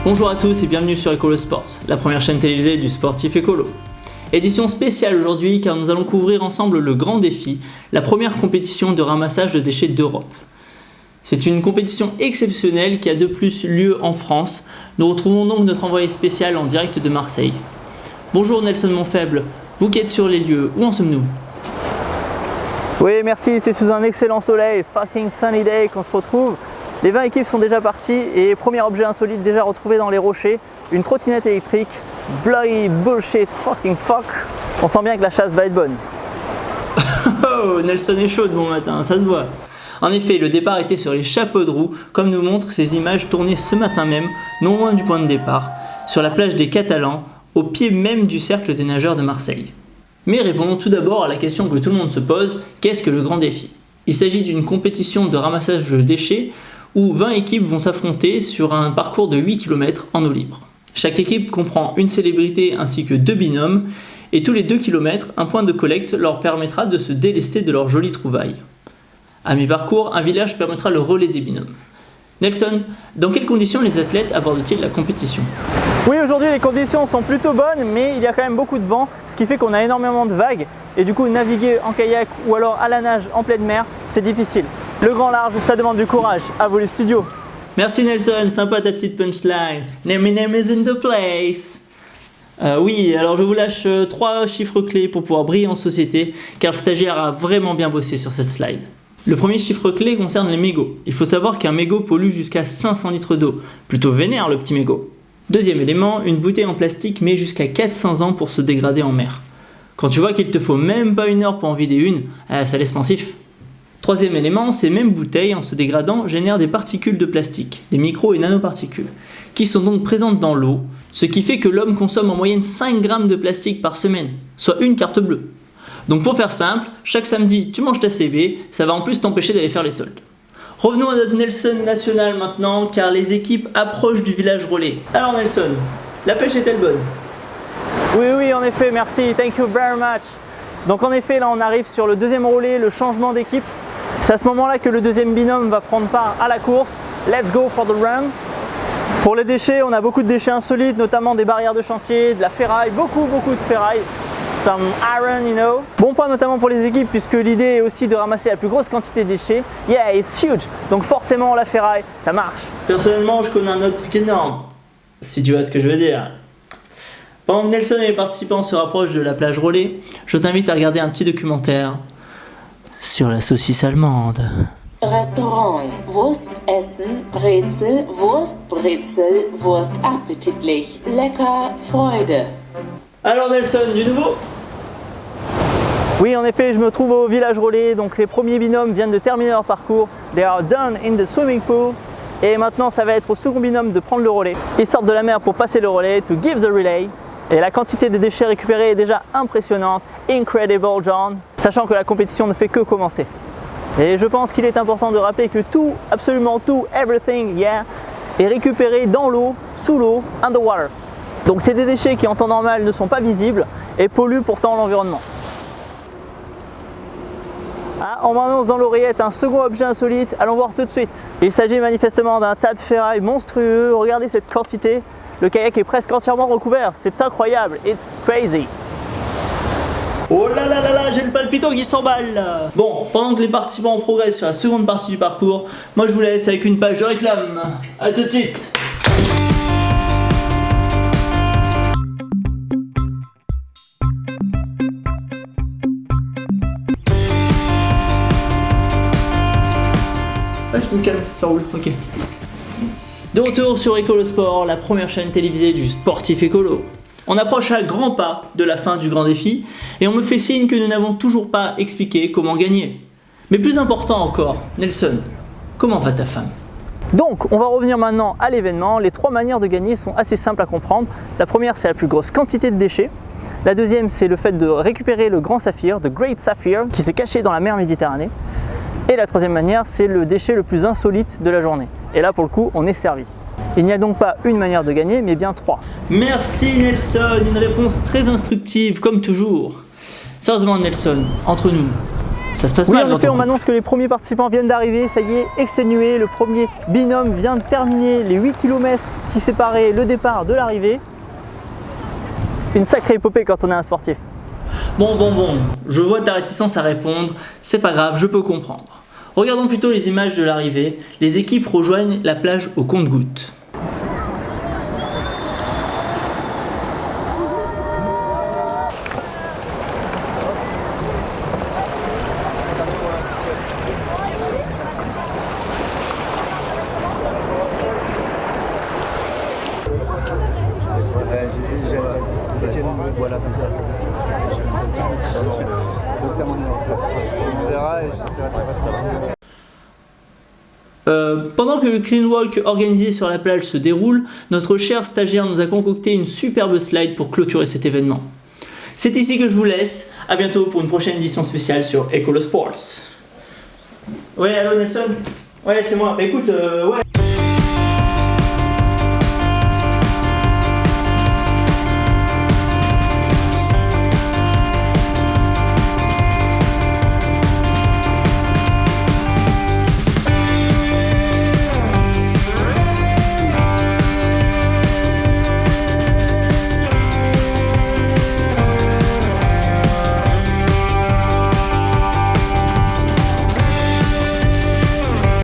Bonjour à tous et bienvenue sur Écolo Sports, la première chaîne télévisée du sportif écolo. Édition spéciale aujourd'hui car nous allons couvrir ensemble le Grand Défi, la première compétition de ramassage de déchets d'Europe. C'est une compétition exceptionnelle qui a de plus lieu en France. Nous retrouvons donc notre envoyé spécial en direct de Marseille. Bonjour Nelson Monfaible, vous qui êtes sur les lieux, où en sommes-nous ? Oui, merci, c'est sous un excellent soleil, fucking sunny day qu'on se retrouve. Les 20 équipes sont déjà parties et premier objet insolite déjà retrouvé dans les rochers, une trottinette électrique, bloody bullshit fucking fuck. On sent bien que la chasse va être bonne. Oh, Nelson est chaud de bon matin, ça se voit. En effet, le départ était sur les chapeaux de roue, comme nous montrent ces images tournées ce matin même, non loin du point de départ, sur la plage des Catalans, au pied même du cercle des nageurs de Marseille. Mais répondons tout d'abord à la question que tout le monde se pose, qu'est-ce que le Grand Défi ? Il s'agit d'une compétition de ramassage de déchets où 20 équipes vont s'affronter sur un parcours de 8 km en eau libre. Chaque équipe comprend une célébrité ainsi que 2 binômes, et tous les 2 km, un point de collecte leur permettra de se délester de leurs jolies trouvailles. À mi-parcours, un village permettra le relais des binômes. Nelson, dans quelles conditions les athlètes abordent-ils la compétition ? Oui, aujourd'hui les conditions sont plutôt bonnes, mais il y a quand même beaucoup de vent, ce qui fait qu'on a énormément de vagues, et du coup naviguer en kayak ou alors à la nage en pleine mer, c'est difficile. Le grand large, ça demande du courage. À vous les studios. Merci Nelson, sympa ta petite punchline. Name is in the place. Oui, alors je vous lâche 3 chiffres clés pour pouvoir briller en société, car le stagiaire a vraiment bien bossé sur cette slide. Le premier chiffre clé concerne les mégots. Il faut savoir qu'un mégot pollue jusqu'à 500 litres d'eau. Plutôt vénère le petit mégot. Deuxième élément, une bouteille en plastique met jusqu'à 400 ans pour se dégrader en mer. Quand tu vois qu'il te faut même pas 1 heure pour en vider une, ça laisse pensif. Troisième élément, ces mêmes bouteilles, en se dégradant, génèrent des particules de plastique, les micro- et nanoparticules, qui sont donc présentes dans l'eau, ce qui fait que l'homme consomme en moyenne 5 grammes de plastique par semaine, soit une carte bleue. Donc pour faire simple, chaque samedi, tu manges ta CB, ça va en plus t'empêcher d'aller faire les soldes. Revenons à notre Nelson national maintenant, car les équipes approchent du village relais. Alors Nelson, la pêche est-elle bonne ? Oui, en effet, merci, thank you very much. Donc en effet, là on arrive sur le deuxième relais, le changement d'équipe. C'est à ce moment-là que le deuxième binôme va prendre part à la course. Let's go for the run. Pour les déchets, on a beaucoup de déchets insolites, notamment des barrières de chantier, de la ferraille, beaucoup de ferraille. Some iron, you know. Bon point notamment pour les équipes, puisque l'idée est aussi de ramasser la plus grosse quantité de déchets. Yeah, it's huge. Donc forcément la ferraille, ça marche. Personnellement, je connais un autre truc énorme, si tu vois ce que je veux dire. Pendant que Nelson et les participants se rapprochent de la plage relais, je t'invite à regarder un petit documentaire sur la saucisse allemande. Restaurant. Wurst essen, Brezel, Wurst, Brezel, Wurst appetitlich. Lecker, Freude. Alors Nelson, du nouveau ? Oui, en effet, je me trouve au village relais, donc les premiers binômes viennent de terminer leur parcours. They are done in the swimming pool. Et maintenant, ça va être au second binôme de prendre le relais. Ils sortent de la mer pour passer le relais, to give the relay. Et la quantité de déchets récupérés est déjà impressionnante. Incredible, John. Sachant que la compétition ne fait que commencer. Et je pense qu'il est important de rappeler que tout, absolument tout, everything, yeah, est récupéré dans l'eau, sous l'eau, underwater. Donc c'est des déchets qui en temps normal ne sont pas visibles et polluent pourtant l'environnement. On m'annonce dans l'oreillette un second objet insolite, allons voir tout de suite. Il s'agit manifestement d'un tas de ferraille monstrueux, regardez cette quantité. Le kayak est presque entièrement recouvert, c'est incroyable, it's crazy. Oh là là là là, j'ai le palpitant qui s'emballe là. Bon, pendant que les participants progressent sur la seconde partie du parcours, moi je vous laisse avec une page de réclame. A tout de suite. Je me calme, ça roule, ok. De retour sur Écolo Sport, la première chaîne télévisée du sportif écolo. On approche à grands pas de la fin du Grand Défi et on me fait signe que nous n'avons toujours pas expliqué comment gagner. Mais plus important encore, Nelson, comment va ta femme ? Donc, on va revenir maintenant à l'événement. Les 3 manières de gagner sont assez simples à comprendre. La première, c'est la plus grosse quantité de déchets. La deuxième, c'est le fait de récupérer le grand saphir, the Great Sapphire, qui s'est caché dans la mer Méditerranée. Et la troisième manière, c'est le déchet le plus insolite de la journée. Et là, pour le coup, on est servi. Il n'y a donc pas une manière de gagner, mais bien 3. Merci Nelson, une réponse très instructive, comme toujours. Sérieusement Nelson, entre nous, Ça se passe Oui, mal. en dans effet, ton on m'annonce que les premiers participants viennent d'arriver. Ça y est, exténué. Le premier binôme vient de terminer les 8 km qui séparaient le départ de l'arrivée. Une sacrée épopée quand on est un sportif. Bon, je vois ta réticence à répondre, c'est pas grave, je peux comprendre. Regardons plutôt les images de l'arrivée. Les équipes rejoignent la plage au compte-gouttes. Voilà, c'est ça. On verra et j'essaierai de faire ça. Pendant que le clean walk organisé sur la plage se déroule, notre cher stagiaire nous a concocté une superbe slide pour clôturer cet événement. C'est ici que je vous laisse. À bientôt pour une prochaine édition spéciale sur Ecolo Sports. Ouais, allô Nelson. Ouais, c'est moi. Écoute, ouais.